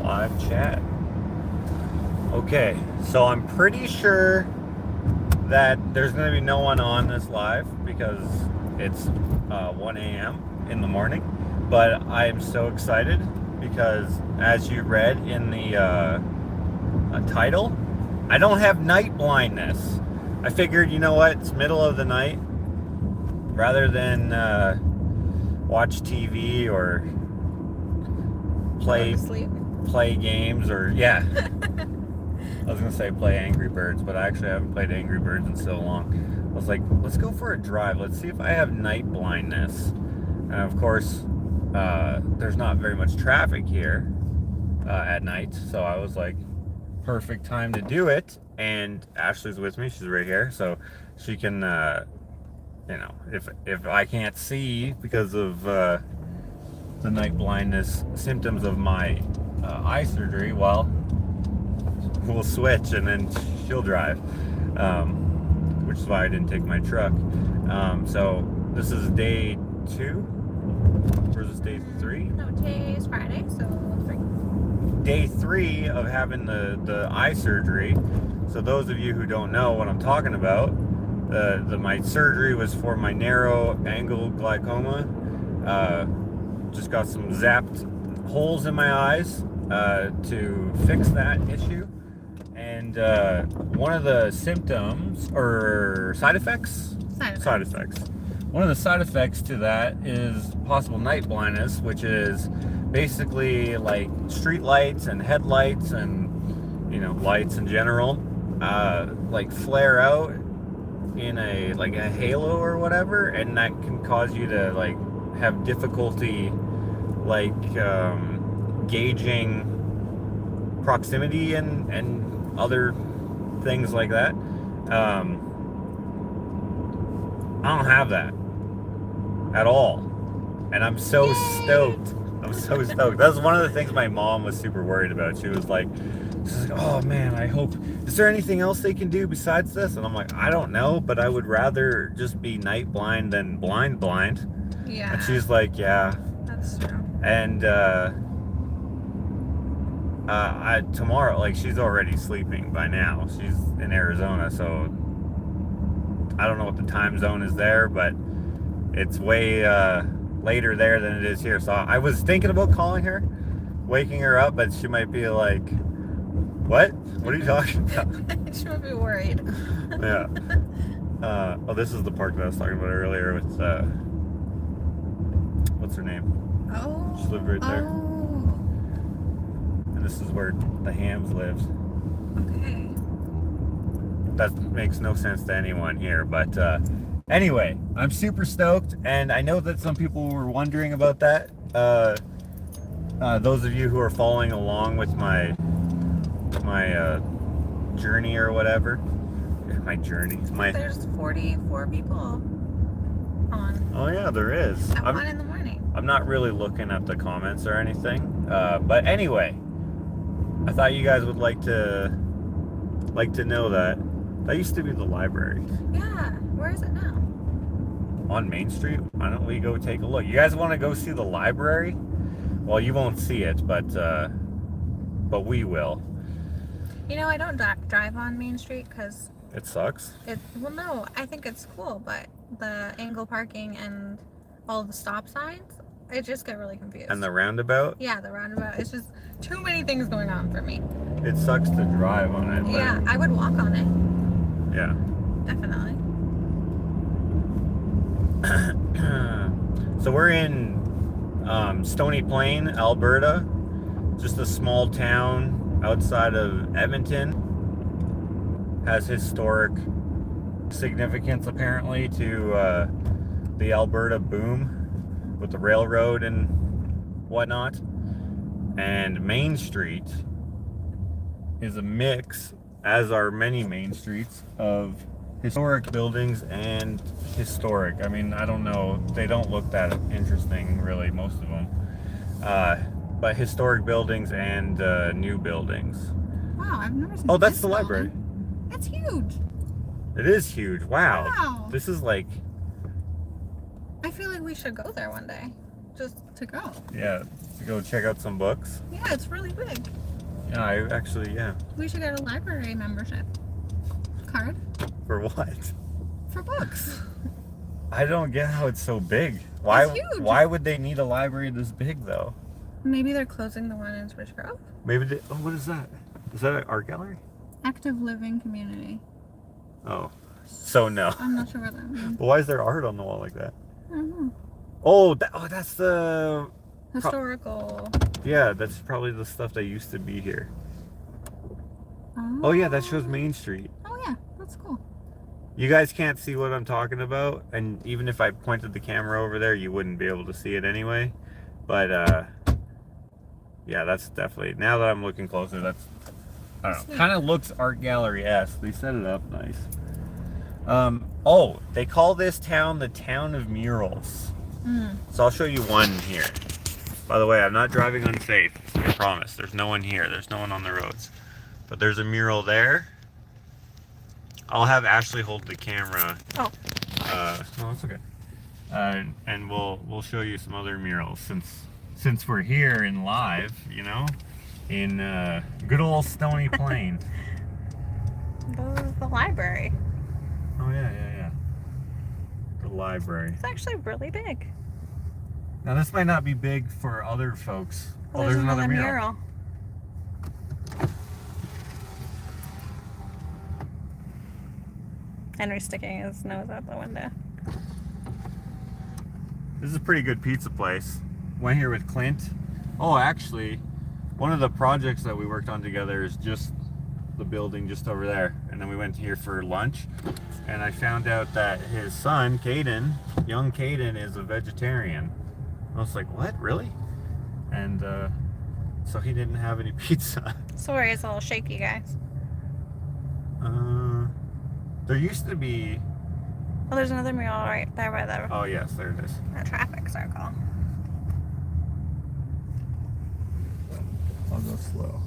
Live chat. Okay, so I'm pretty sure that there's going to be no one on this live because it's 1 a.m. in the morning. But I'm so excited because, as you read in the title, I don't have night blindness. I figured, you know what, it's middle of the night. Rather than watch TV or play games or, yeah. I was going to say play Angry Birds, but I actually haven't played Angry Birds in so long. I was like, let's go for a drive. Let's see if I have night blindness. And of course, there's not very much traffic here at night. So I was like, perfect time to do it. And Ashley's with me. She's right here. So she can, you know, if I can't see because of the night blindness symptoms of my eye surgery, well, we'll switch and then she'll drive, which is why I didn't take my truck. So this is day 2, or is this day 3? No, today is Friday, so 3. Day 3 of having the eye surgery. So those of you who don't know what I'm talking about, my surgery was for my narrow angle glaucoma. Just got some zapped holes in my eyes to fix that issue. And one of the symptoms or side effects. One of the side effects to that is possible night blindness, which is basically like street lights and headlights and, you know, lights in general, like flare out in a halo or whatever, and that can cause you to like have difficulty like gauging proximity and other things like that. I don't have that at all, and I'm so stoked. I'm so stoked. That was one of the things my mom was super worried about. She was like, oh man, I hope, is there anything else they can do besides this? And I'm like, I don't know, but I would rather just be night blind than blind. Yeah. And she's like, yeah, that's true. and tomorrow, like, she's already sleeping by now. She's in Arizona, so I don't know what the time zone is there, but it's way later there than it is here. So I was thinking about calling her, waking her up, but she might be like, what are you talking about? She might be worried. Yeah. Oh, this is the park that I was talking about earlier with what's her name? Oh. She lived right there. Oh. And this is where the Hams lives. Okay. That makes no sense to anyone here, but anyway, I'm super stoked, and I know that some people were wondering about that. Those of you who are following along with my journey or whatever. My journey. There's 44 people on. Oh yeah, there is. At 1 in the morning. I'm not really looking at the comments or anything. But anyway, I thought you guys would like to know that. That used to be the library. Yeah. Where is it now? On Main Street. Why don't we go take a look? You guys want to go see the library? Well, you won't see it, but we will. You know, I don't drive on Main Street because it sucks. Well, no, I think it's cool, but the angle parking and all the stop signs, I just get really confused. And the roundabout? Yeah, the roundabout. It's just too many things going on for me. It sucks to drive on it. Yeah, I would walk on it. Yeah. Definitely. So we're in Stony Plain, Alberta. Just a small town outside of Edmonton. Has historic significance apparently to the Alberta boom with the railroad and whatnot. And Main Street is a mix, as are many main streets, of historic buildings and historic. I mean, I don't know, they don't look that interesting really, most of them. But historic buildings and new buildings. Wow, I've never seen. Oh, that's the library. That's huge. It is huge. Wow. Wow. This is like... I feel like we should go there one day. Just to go. Yeah, to go check out some books. Yeah, it's really big. Yeah, I actually, yeah. We should get a library membership card. For what? For books. I don't get how it's so big. Why? It's huge. Why would they need a library this big though? Maybe they're closing the one in Spruce Grove. Maybe they. Oh, what is that? Is that an art gallery? Active living community. Oh, so no. I'm not sure what that means. Well, why is there art on the wall like that? I don't know. Oh, that's the. Historical. Yeah, that's probably the stuff that used to be here. Oh yeah, that shows Main Street. Oh yeah, that's cool. You guys can't see what I'm talking about, and even if I pointed the camera over there, you wouldn't be able to see it anyway. But yeah, that's definitely, now that I'm looking closer, that's, I don't know, kind of looks art gallery-esque. They set it up nice. Oh, they call this town the town of murals. So I'll show you one here. By the way, I'm not driving unsafe, I promise. There's no one here. There's no one on the roads. But there's a mural there. I'll have Ashley hold the camera. Oh. No, it's okay. And we'll show you some other murals since we're here in live, you know, in good old Stony Plain. This is the library. Oh yeah. The library. It's actually really big. Now this might not be big for other folks. Well, there's another mural. Henry's sticking his nose out the window. This is a pretty good pizza place. Went here with Clint. Oh, actually, one of the projects that we worked on together is just the building just over there. And then we went here for lunch. And I found out that his son, Caden, young Caden, is a vegetarian. I was like, what? Really? And so he didn't have any pizza. Sorry, it's a little shaky, guys. There used to be... Oh, there's another mural right there by the... Oh, yes, there it is. The traffic circle. I'll go slow.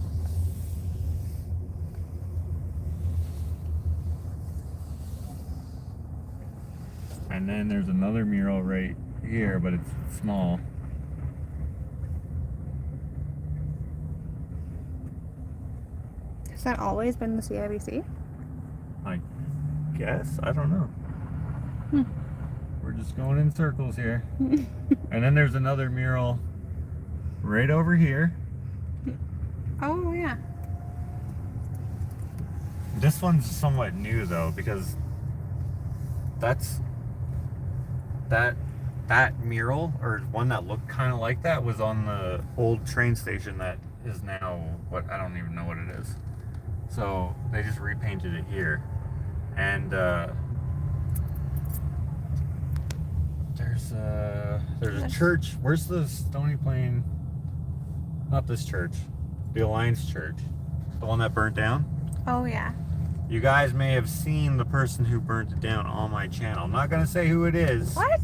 And then there's another mural right here, but it's small. Has that always been the CIBC? I guess. I don't know. We're just going in circles here. And then there's another mural right over here. Oh, yeah. This one's somewhat new though, because that mural, or one that looked kind of like that, was on the old train station that is now what, I don't even know what it is. So they just repainted it here. And there's a church. Where's the Stony Plain? Not this church. The Alliance Church. The one that burnt down. Oh, yeah. You guys may have seen the person who burnt it down on my channel. I'm not going to say who it is. What?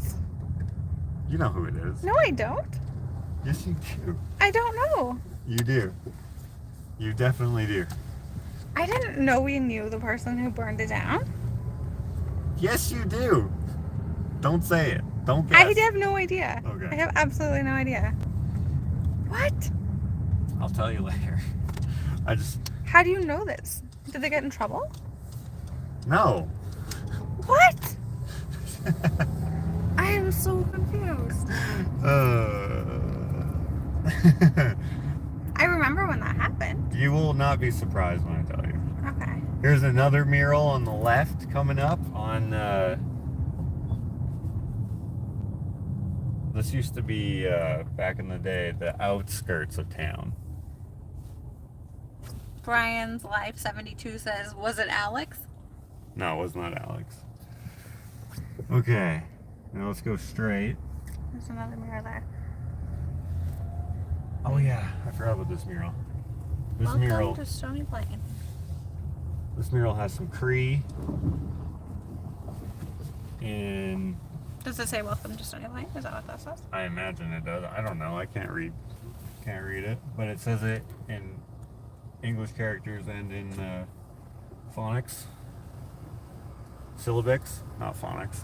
You know who it is. No, I don't. Yes, you do. I don't know. You do. You definitely do. I didn't know we knew the person who burned it down. Yes, you do. Don't say it. Don't guess. I have no idea. Okay. I have absolutely no idea. What? I'll tell you later. How do you know this? Did they get in trouble? No. What? I am so confused. I remember when that happened. You will not be surprised when I tell you. Okay. Here's another mural on the left coming up on, this used to be, back in the day, the outskirts of town. Brian's Life 72 says, was it Alex? No, it was not Alex. Okay, now let's go straight. There's another mirror there. Oh yeah, I forgot about this mural. Welcome to Stony Plain. This mural has some Cree. And Does it say welcome to Stony Plain? Is that what that says? I imagine it does. I don't know. I can't read it, but it says it in English characters and in phonics. Syllabics, not phonics.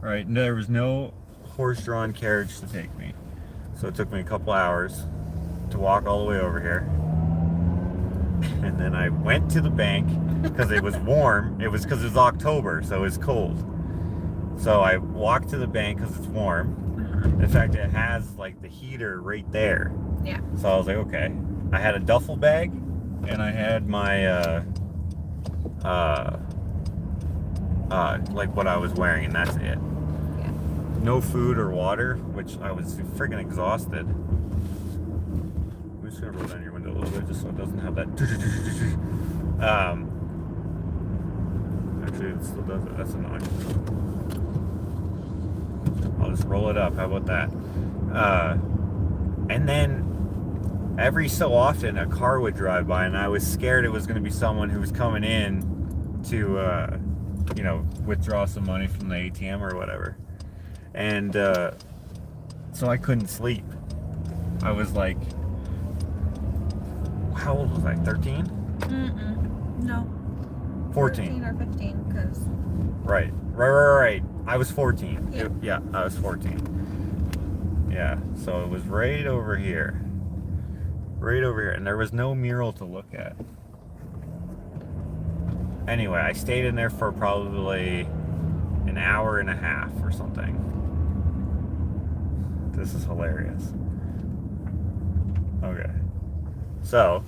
Right, and there was no horse-drawn carriage to take me. So it took me a couple hours to walk all the way over here. And then I went to the bank because it was warm. It was because it was October, so it was cold. So I walked to the bank because it's warm. In fact, it has like the heater right there. Yeah. So I was like, okay. I had a duffel bag, and I had my like what I was wearing, and that's it. Yeah. No food or water, which I was freaking exhausted. I'm just gonna roll down your window a little bit just so it doesn't have that. Actually, it still does it. That's annoying. I'll just roll it up. How about that? And then every so often a car would drive by, and I was scared it was going to be someone who was coming in to, you know, withdraw some money from the ATM or whatever. And so I couldn't sleep. I was like, how old was I? 13? No. 14. 14 or 15, because... Right. I was 14. Yeah. I was 14. Yeah, so it was right over here. Right over here. And there was no mural to look at. Anyway, I stayed in there for probably an hour and a half or something. This is hilarious. Okay. So...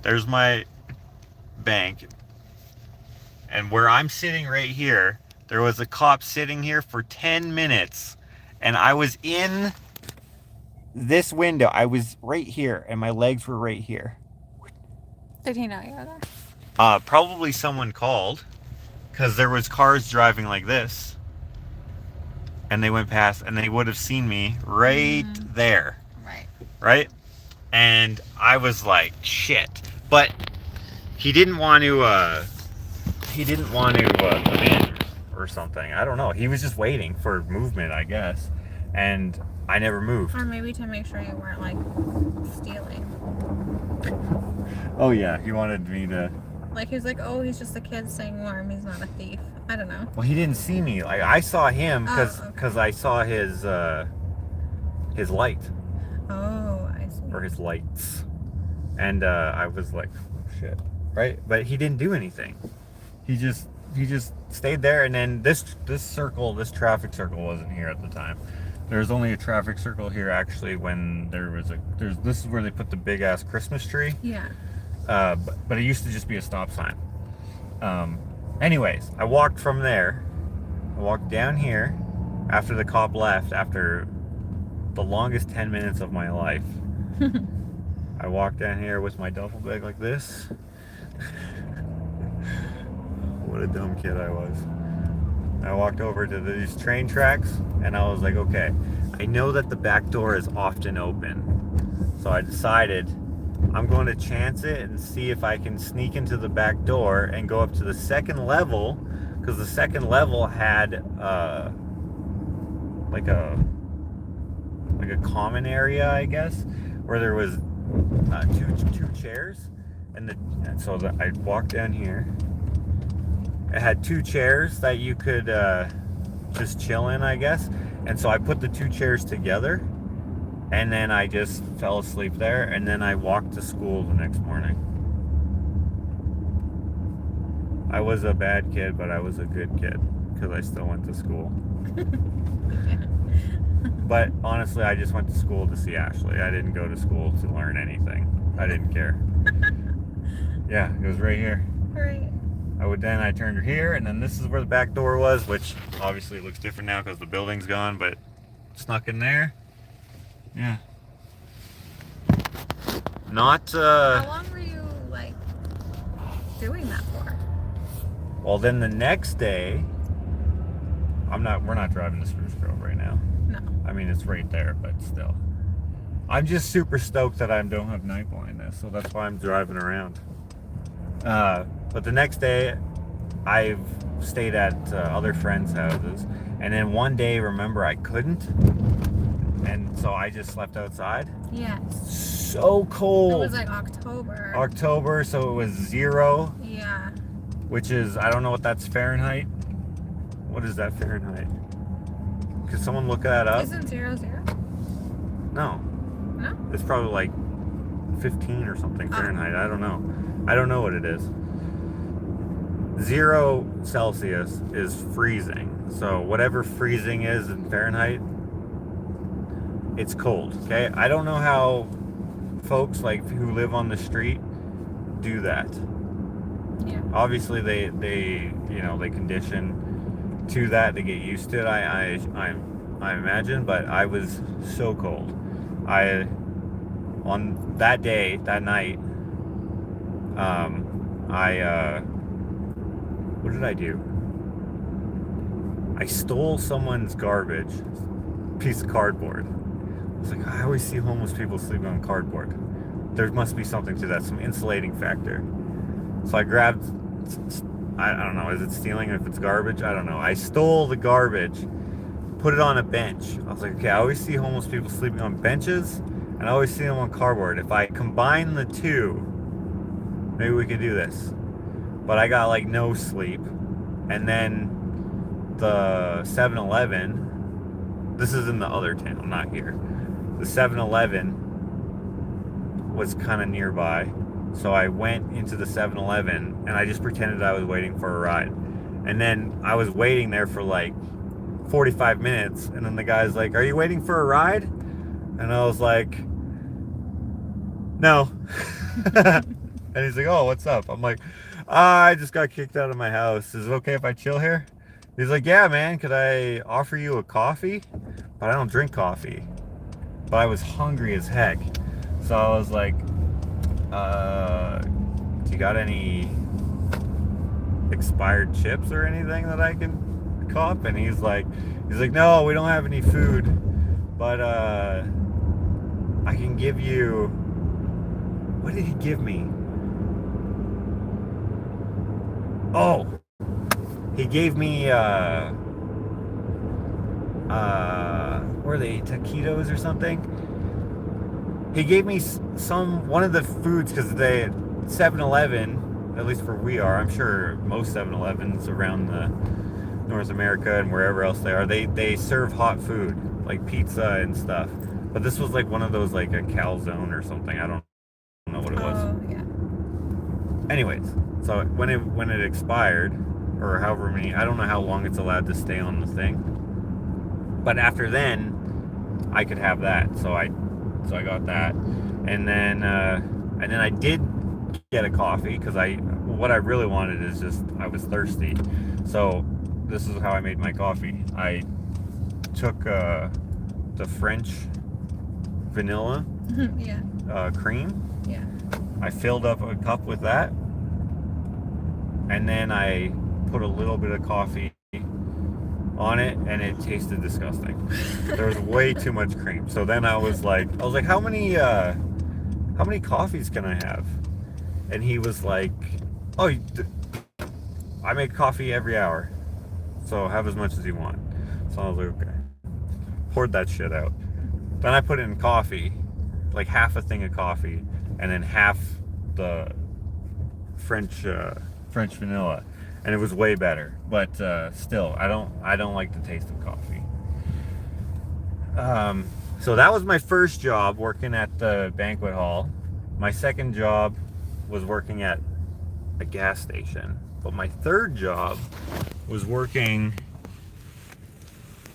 there's my bank, and where I'm sitting right here, there was a cop sitting here for 10 minutes, and I was in this window. I was right here, and my legs were right here. Did he know you were there? Probably someone called, because there was cars driving like this, and they went past, and they would have seen me right there. Right? And I was like, shit. But he didn't want to come in or something. I don't know. He was just waiting for movement, I guess. And I never moved. Or maybe to make sure you weren't, like, stealing. Oh, yeah. He wanted me to... Like, he was like, oh, he's just a kid staying warm. He's not a thief. I don't know. Well, he didn't see me. Like, I saw him because I saw his light. Oh, I see. Or his lights. And I was like, oh, shit. Right? But he didn't do anything. He just stayed there, and then this traffic circle wasn't here at the time. There was only a traffic circle here actually when this is where they put the big ass Christmas tree. Yeah. But it used to just be a stop sign. Anyways, I walked from there. I walked down here after the cop left, after the longest 10 minutes of my life. I walked down here with my duffel bag like this. What a dumb kid I was. I walked over to these train tracks, and I was like, okay, I know that the back door is often open. So I decided I'm going to chance it and see if I can sneak into the back door and go up to the second level, because the second level had like a common area, I guess, where there was two chairs, and so I walked down here. It had two chairs that you could just chill in, I guess. And so I put the two chairs together, and then I just fell asleep there, and then I walked to school the next morning. I was a bad kid, but I was a good kid because I still went to school. But honestly, I just went to school to see Ashley. I didn't go to school to learn anything. I didn't care. Yeah, it was right here. Right. I turned here, and then this is where the back door was, which obviously looks different now because the building's gone, but snuck in there. Yeah. Not, How long were you, like, doing that for? Well, then the next day, we're not driving to Spruce Grove right now. No. I mean, it's right there, but still. I'm just super stoked that I don't have night blindness, so that's why I'm driving around. But the next day, I've stayed at other friends' houses, and then one day, remember, I couldn't, and so I just slept outside. Yes. So cold. It was like October. October, so it was 0. Yeah. which is, I don't know what that's Fahrenheit. What is that Fahrenheit? Could someone look that up? Isn't 0, 0? No. No? It's probably like 15 or something Fahrenheit. I don't know. I don't know what it is. 0 Celsius is freezing. So whatever freezing is in Fahrenheit, it's cold. Okay? I don't know how folks like who live on the street do that. Yeah. Obviously they you know, they condition to that to get used to it. I imagine, but I was so cold. On that day, that night, what did I do? I stole someone's garbage, piece of cardboard. I was like, I always see homeless people sleeping on cardboard. There must be something to that, some insulating factor. So I grabbed, I don't know, is it stealing if it's garbage? I don't know. I stole the garbage, put it on a bench. I was like, okay, I always see homeless people sleeping on benches, and I always see them on cardboard. If I combine the two, maybe we could do this. But I got like no sleep. And then the 7-Eleven, this is in the other town, not here. The 7-Eleven was kind of nearby. So I went into the 7-Eleven and I just pretended I was waiting for a ride. And then I was waiting there for like 45 minutes. And then the guy's like, are you waiting for a ride? And I was like, no. And he's like, oh, what's up? I'm like, I just got kicked out of my house. Is it okay if I chill here? He's like, yeah, man, could I offer you a coffee? But I don't drink coffee. But I was hungry as heck. So I was like, do you got any expired chips or anything that I can cop? And he's like, no, we don't have any food. But I can give you, what did he give me? Oh, he gave me, were they taquitos or something? He gave me one of the foods, because they 7-Eleven, at least where we are, I'm sure most 7-Elevens around the North America and wherever else they are, they serve hot food, like pizza and stuff. But this was like one of those, like a calzone or something. I don't know what it was. Oh, yeah. Anyways, so when it expired, or however many, I don't know how long it's allowed to stay on the thing. But after then, I could have that. So I got that, and then I did get a coffee, because what I really wanted is just, I was thirsty. So this is how I made my coffee. I took the French vanilla Yeah. cream. Yeah. I filled up a cup with that, and then I put a little bit of coffee on it, and it tasted disgusting. There was way too much cream. So then I was like, how many coffees can I have? And he was like, oh, I make coffee every hour, so have as much as you want. So I was like, okay. Poured that shit out. Then I put in coffee, like half a thing of coffee, and then half the French vanilla, and it was way better. But still, I don't like the taste of coffee. So that was my first job, working at the banquet hall. My second job was working at a gas station. But my third job was working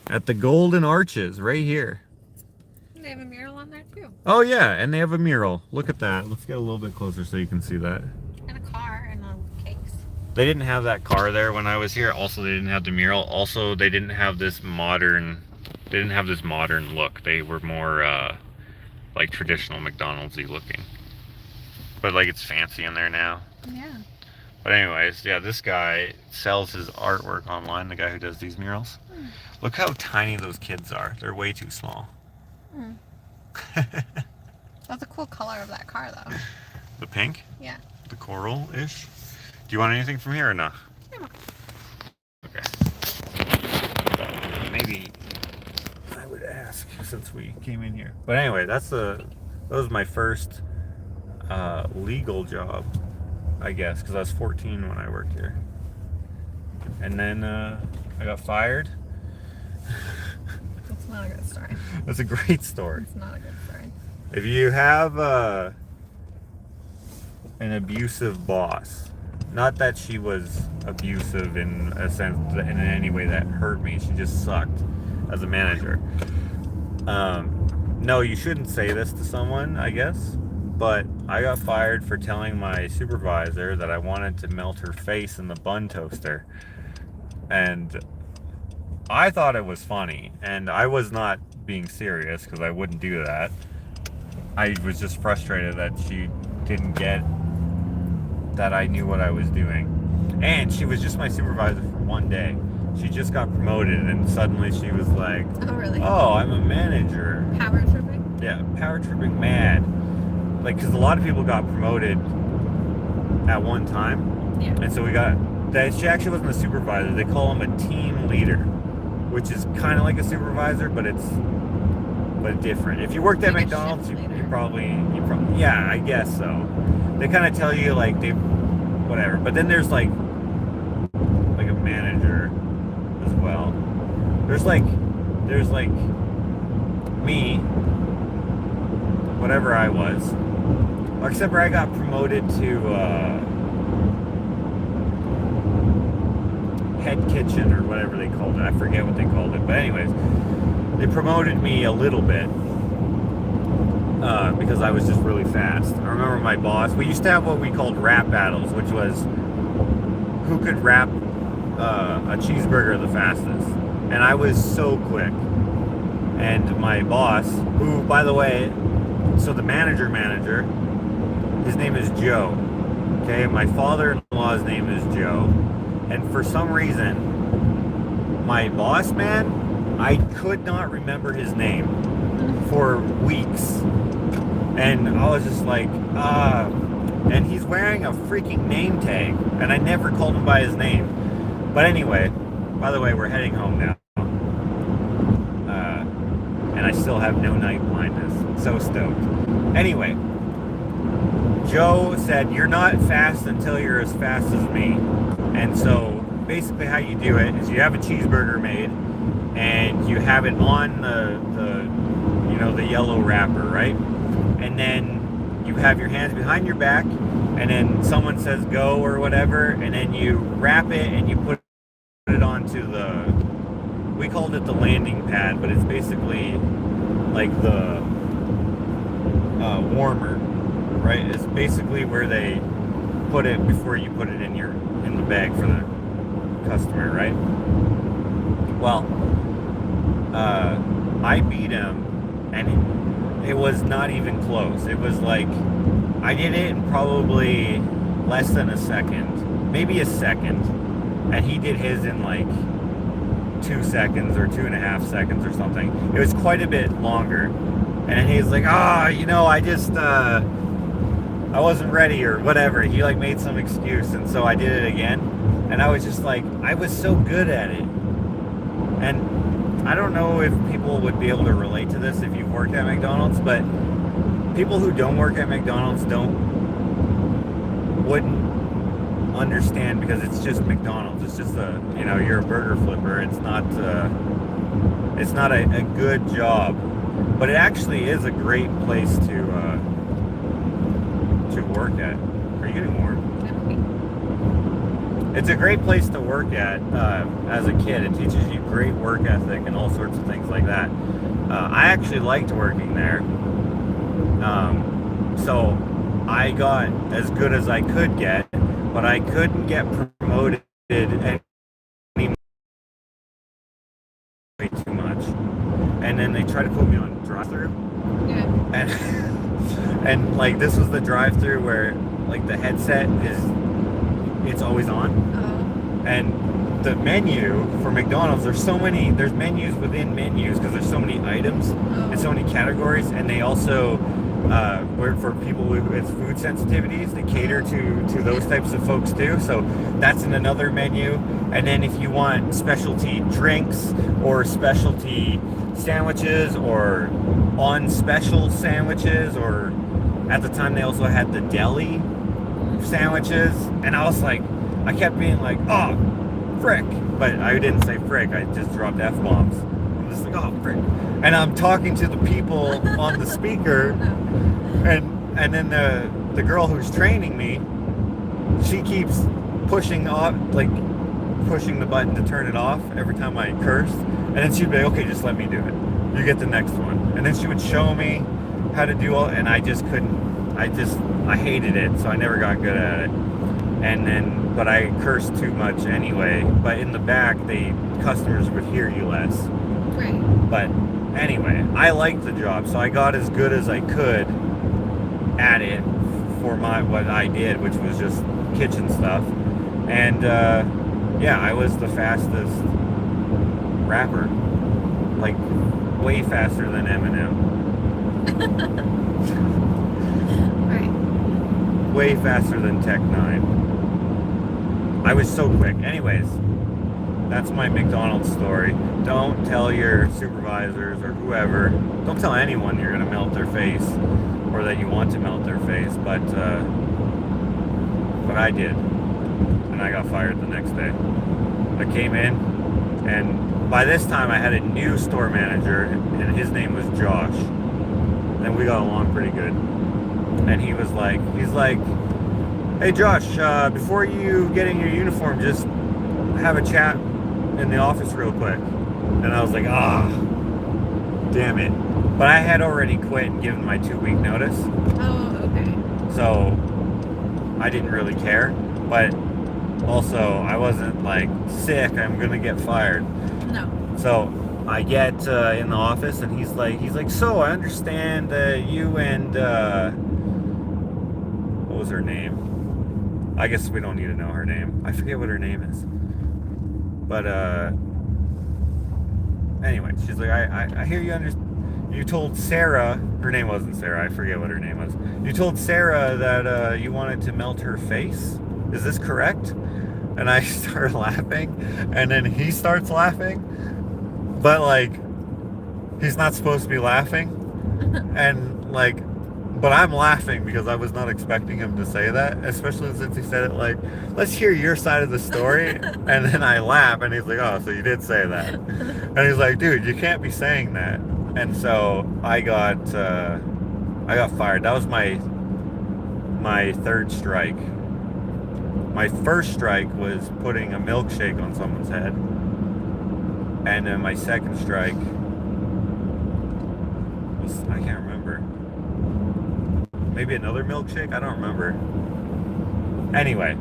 at the Golden Arches right here. They have a mural on there too. Oh yeah, and they have a mural. Look at that. Let's get a little bit closer so you can see that. And a car and cakes. They didn't have that car there when I was here. Also, they didn't have the mural. Also, they didn't have this modern look. They were more like traditional McDonald's-y looking. But like, it's fancy in there now. Yeah. But anyways, yeah, this guy sells his artwork online, the guy who does these murals. Look how tiny those kids are. They're way too small. That's a cool color of that car, though. The pink? Yeah. The coral-ish? Do you want anything from here or no? No. Okay. Maybe I would ask since we came in here. But anyway, that was my first legal job. I guess, because I was 14 when I worked here. And then I got fired. That's not a good story. That's a great story. It's not a good story. If you have an abusive boss, not that she was abusive in a sense, in any way that hurt me, she just sucked as a manager. No, you shouldn't say this to someone, I guess, but I got fired for telling my supervisor that I wanted to melt her face in the bun toaster. And I thought it was funny, and I was not being serious because I wouldn't do that. I was just frustrated that she didn't get that I knew what I was doing. And she was just my supervisor for one day. She just got promoted, and suddenly she was like, Oh, really? "Oh, I'm a manager." Power tripping? Yeah, power tripping mad. Like, because a lot of people got promoted at one time. Yeah. And so we got that. She actually wasn't a supervisor. They call him a team leader, which is kind of like a supervisor, but it's different. If you worked at Like a McDonald's, shift you leader. probably, yeah, I guess so. They kind of tell you like whatever. But then there's like a manager as well. There's like me, whatever I was, except for I got promoted to head kitchen or whatever they called it. I forget what they called it, but anyways, they promoted me a little bit because I was just really fast. I remember my boss, we used to have what we called rap battles, which was who could wrap a cheeseburger the fastest. And I was so quick. And my boss, who, by the way, so the manager, his name is Joe. Okay, my father-in-law's name is Joe. And for some reason, my boss man, I could not remember his name for weeks. And I was just like, and he's wearing a freaking name tag, and I never called him by his name. But anyway, by the way, we're heading home now. And I still have no night blindness. So stoked. Anyway, Joe said, "You're not fast until you're as fast as me." And so basically how you do it is you have a cheeseburger made and you have it on the yellow wrapper, right? And then you have your hands behind your back, and then someone says go or whatever, and then you wrap it and you put it onto we called it the landing pad, but it's basically like the warmer, right? It's basically where they put it before you put it in the bag for the customer, right? Well, I beat him, and it was not even close. It was like I did it in probably less than a second, maybe a second, and he did his in like 2 seconds or 2.5 seconds or something. It was quite a bit longer, and he's like, I just I wasn't ready or whatever. He like made some excuse, and so I did it again, and I was just like, I was so good at it. And I don't know if people would be able to relate to this if you've worked at McDonald's, but people who don't work at McDonald's wouldn't understand, because it's just McDonald's. It's just you're a burger flipper. It's not a good job, but it actually is a great place to work at. Are you getting warm? It's a great place to work at as a kid. It teaches you great work ethic and all sorts of things like that. I actually liked working there. So I got as good as I could get, but I couldn't get promoted any way too much. And then they tried to put me on drive-thru. Yeah. And like this was the drive-thru where like the headset it's always on. Oh. And the menu for McDonald's, there's menus within menus because there's so many items and so many categories, and they also for people with food sensitivities, they cater to those types of folks too. So that's in another menu. And then if you want specialty drinks or specialty sandwiches or on special sandwiches, or at the time they also had the deli sandwiches, and I was like, I kept being like, oh, frick, but I didn't say frick. I just dropped F-bombs. I'm just like, oh, frick, and I'm talking to the people on the speaker, and then the girl who's training me, she keeps pushing the button to turn it off every time I cursed, and then she'd be like, okay, just let me do it. You get the next one, and then she would show me how to do all, and I just couldn't. I hated it, so I never got good at it. And then, but I cursed too much anyway. But in the back, customers would hear you less. Right. But anyway, I liked the job, so I got as good as I could at it for what I did, which was just kitchen stuff. And yeah, I was the fastest rapper, like way faster than Eminem. Right. Way faster than Tech 9. I was so quick. Anyways, that's my McDonald's story. Don't tell your supervisors or whoever. Don't tell anyone you're gonna melt their face or that you want to melt their face. But I did, and I got fired the next day. I came in, and by this time I had a new store manager, and his name was Josh. And we got along pretty good. And he's like, hey Josh, before you get in your uniform, just have a chat in the office real quick. And I was like, damn it. But I had already quit and given my 2-week notice. Oh, okay. So I didn't really care. But also I wasn't like sick, I'm gonna get fired. No. So I get in the office, and he's like, so I understand you and what was her name? I guess we don't need to know her name. I forget what her name is. But anyway, she's like, I hear you told Sarah, her name wasn't Sarah, I forget what her name was. You told Sarah that you wanted to melt her face. Is this correct? And I start laughing, and then he starts laughing. But like, he's not supposed to be laughing, and like, but I'm laughing because I was not expecting him to say that, especially since he said it like, let's hear your side of the story, and then I laugh, and he's like, oh, so you did say that, and he's like, dude, you can't be saying that, and so I got fired. That was my third strike. My first strike was putting a milkshake on someone's head. And then my second strike was, I can't remember. Maybe another milkshake? I don't remember. Anyway,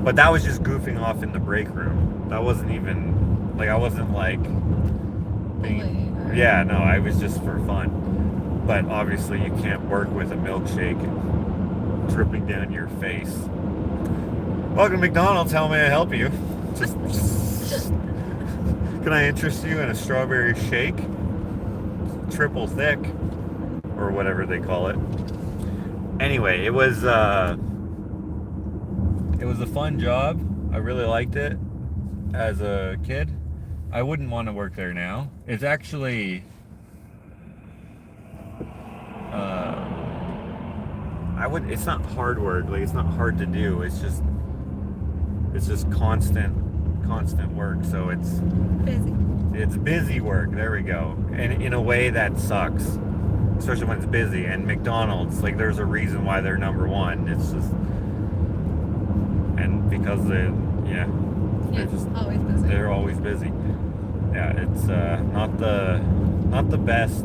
but that was just goofing off in the break room. That wasn't even, like, I wasn't like being, yeah, no, I was just for fun. But obviously you can't work with a milkshake dripping down your face. Welcome to McDonald's, how may I help you? Just can I interest you in a strawberry shake? Triple thick, or whatever they call it. Anyway, it was a fun job. I really liked it as a kid. I wouldn't want to work there now. It's actually it's not hard work, like it's not hard to do. It's just constant work, so it's busy. It's busy work, there we go. And in a way that sucks, especially when it's busy. And McDonald's, like, there's a reason why they're number one. It's just, and because they're just always busy. They're always busy. Yeah, it's not the best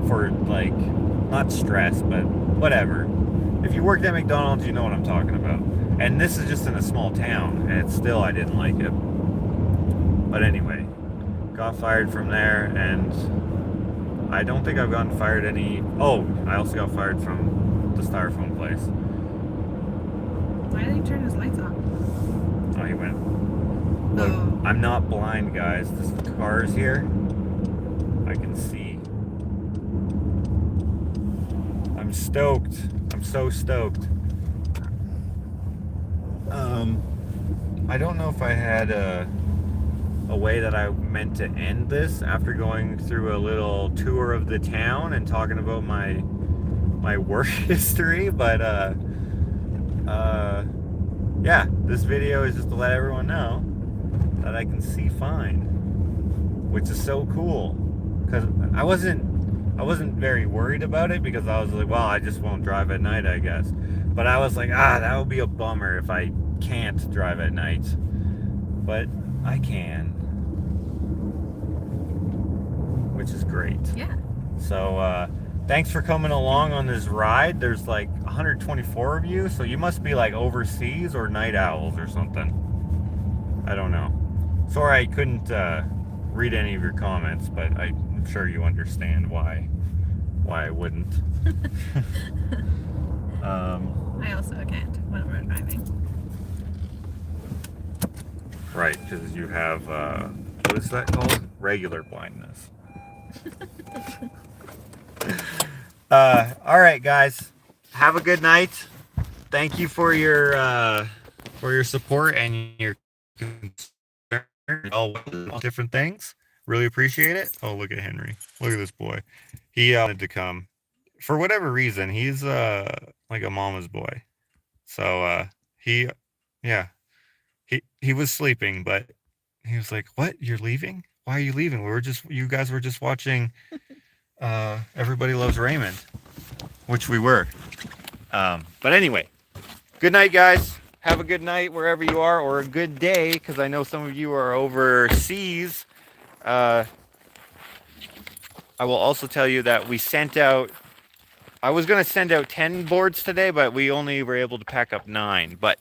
for, like, not stress, but whatever. If you worked at McDonald's, you know what I'm talking about. And this is just in a small town, and still I didn't like it. But anyway, got fired from there, and I don't think I've gotten fired I also got fired from the styrofoam place. Why did he turn his lights off? Oh, he went. Look, I'm not blind, guys. This car is here. I can see. I'm stoked. I'm so stoked. I don't know if I had a way that I meant to end this after going through a little tour of the town and talking about my work history, but yeah, this video is just to let everyone know that I can see fine, which is so cool, because I wasn't very worried about it, because I was like, well, I just won't drive at night, I guess. But I was like, that would be a bummer if I can't drive at night. But I can, which is great. Yeah. So thanks for coming along on this ride. There's like 124 of you, so you must be like overseas or night owls or something. I don't know. Sorry I couldn't read any of your comments, but I'm sure you understand why I wouldn't. I also can't when we're driving. Right, because you have, what is that called? Regular blindness. All right, guys. Have a good night. Thank you for your support and your concern, all different things. Really appreciate it. Oh, look at Henry. Look at this boy. He wanted to come. For whatever reason, he's like a mama's boy. So he was sleeping, but he was like, "What? You're leaving? Why are you leaving? You guys were just watching Everybody Loves Raymond," which we were. But anyway, good night, guys. Have a good night wherever you are, or a good day, because I know some of you are overseas. I will also tell you that we sent out, I was going to send out 10 boards today, but we only were able to pack up 9. But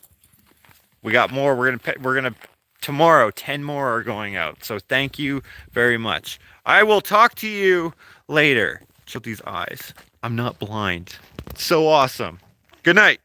we got more. We're gonna tomorrow, 10 more are going out. So thank you very much. I will talk to you later. Check these eyes. I'm not blind. So awesome. Good night.